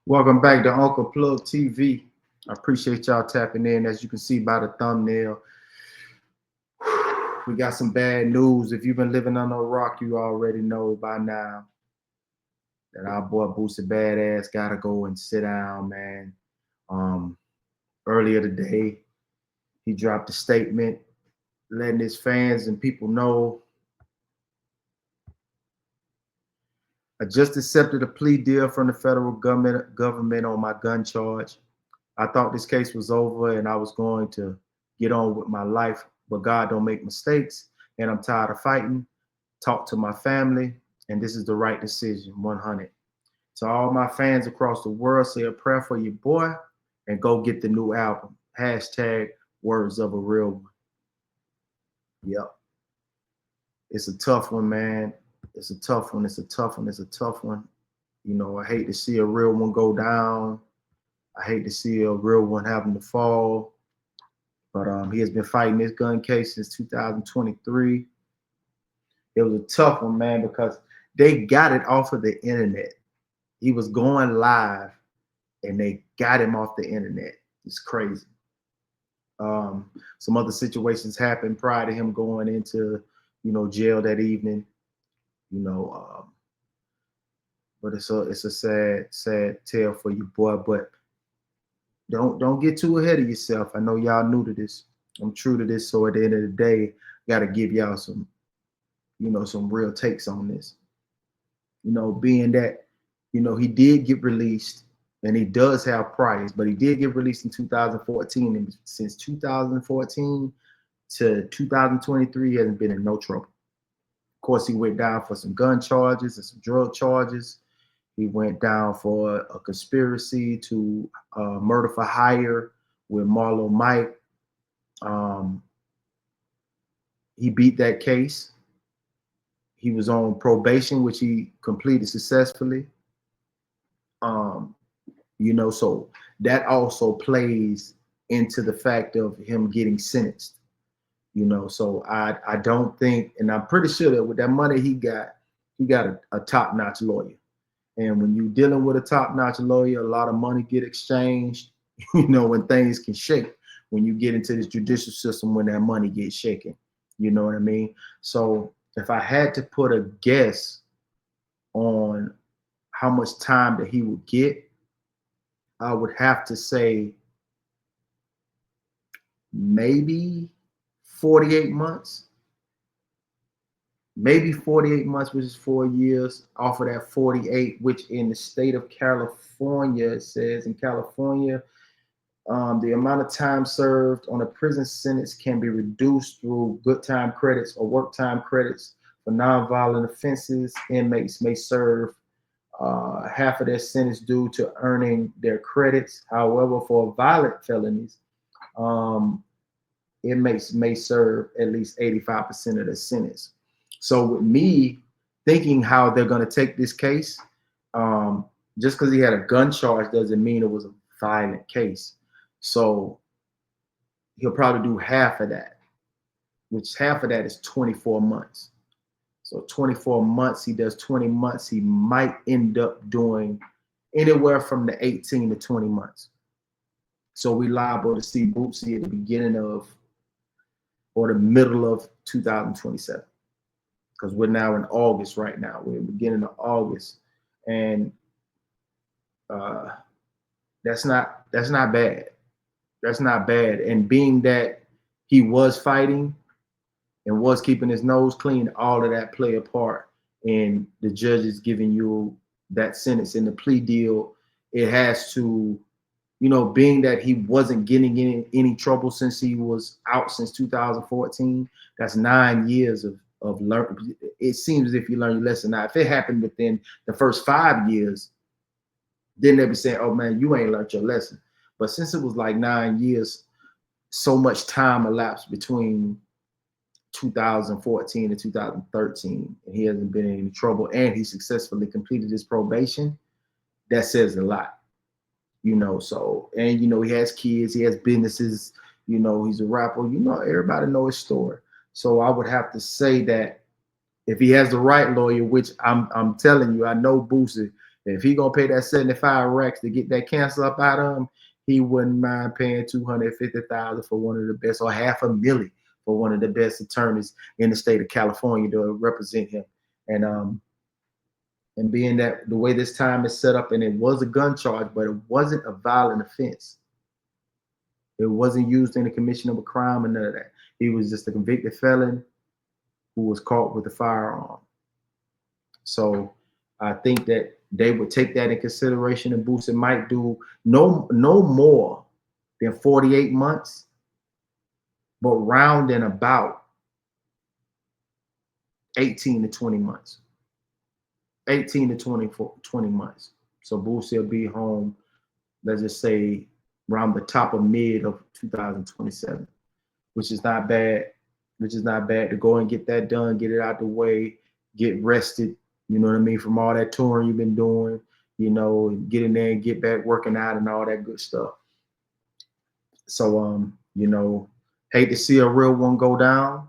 Welcome back to Uncle Plug TV. I appreciate y'all tapping in. As you can see by the thumbnail, we got some bad news. If you've been living under a rock, you already know by now that our boy BOOSIE Badass gotta go and sit down, man. Um, Earlier today, he dropped a statement letting his fans and people know, I just accepted a plea deal from the federal government on my gun charge. I thought this case was over and I was going to get on with my life, but God don't make mistakes, and I'm tired of fighting. Talk to my family, and this is the right decision, 100. To all my fans across the world, say a prayer for your boy and go get the new album. Hashtag words of a real one. Yep. It's a tough one, man. It's a tough one. It's a tough one. It's a tough one. You know, I hate to see a real one go down. I hate to see a real one having to fall. But he has been fighting this gun case since 2023. It was a tough one, man, because they got it off of the internet. He was going live and they got him off the internet. It's crazy. Some other situations happened prior to him going into, jail that evening. But it's a sad tale for you, boy. But don't get too ahead of yourself. I know y'all new to this. I'm true to this. So at the end of the day, gotta give y'all some real takes on this. Being that, he did get released and he does have priors, but he did get released in 2014. And since 2014 to 2023, he hasn't been in no trouble. Of course, he went down for some gun charges and some drug charges. He went down for a conspiracy to murder for hire with Marlo Mike. He beat that case. He was on probation, which he completed successfully. So that also plays into the fact of him getting sentenced. So I don't think, and I'm pretty sure that with that money he got a top-notch lawyer. And when you're dealing with a top-notch lawyer, a lot of money get exchanged, when things can shake. When you get into this judicial system, when that money gets shaken, you know what I mean? So if I had to put a guess on how much time that he would get, I would have to say maybe 48 months. Maybe 48 months, which is 4 years, off of that 48, which in the state of California, it says in California, the amount of time served on a prison sentence can be reduced through good time credits or work time credits. For nonviolent offenses, inmates may serve half of their sentence due to earning their credits. However, for violent felonies, inmates may serve at least 85% of their sentence. So with me thinking how they're going to take this case, just because he had a gun charge doesn't mean it was a violent case. So he'll probably do half of that, which half of that is 24 months. So 24 months, he does 20 months, he might end up doing anywhere from the 18 to 20 months. So we liable to see BOOSIE at the beginning of or the middle of 2027. Because we're now in August right now. We're in the beginning of August. And that's not bad. That's not bad. And being that he was fighting and was keeping his nose clean, all of that play a part in the judges giving you that sentence in the plea deal. It has to, being that he wasn't getting in any trouble since he was out since 2014, that's 9 years of learn. It seems as if you learn your lesson. Now, if it happened within the first 5 years, then they'd be saying, oh man, you ain't learned your lesson. But since it was like 9 years, so much time elapsed between 2014 and 2013, and he hasn't been in any trouble, and he successfully completed his probation. That says a lot, so, and he has kids, he has businesses, he's a rapper, everybody knows his story. So I would have to say that if he has the right lawyer, which I'm telling you, I know BOOSIE If he gonna pay that 75 racks to get that cancer up out of him, he wouldn't mind paying 250,000 for one of the best, or $500,000 for one of the best attorneys in the state of California to represent him. And being that the way this time is set up, and it was a gun charge, but it wasn't a violent offense. It wasn't used in the commission of a crime or none of that. He was just a convicted felon who was caught with a firearm. So I think that they would take that in consideration, and Boosie might do no more than 48 months, but rounding about 18 to 20 months. 18 to 20 months. So Boosie will be home, let's just say, around the top of mid of 2027, which is not bad. Which is not bad to go and get that done, get it out the way, get rested. You know what I mean? From all that touring you've been doing, you know, get in there and get back working out and all that good stuff. So, you know, hate to see a real one go down.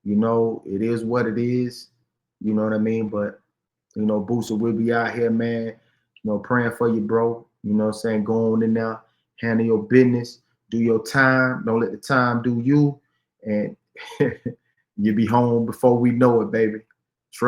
You know, it is what it is. You know what I mean? But, you know, Boosie, we'll be out here, man, you know, praying for you, bro. You know what I'm saying? Go on in there, handle your business, do your time. Don't let the time do you. And you'll be home before we know it, baby.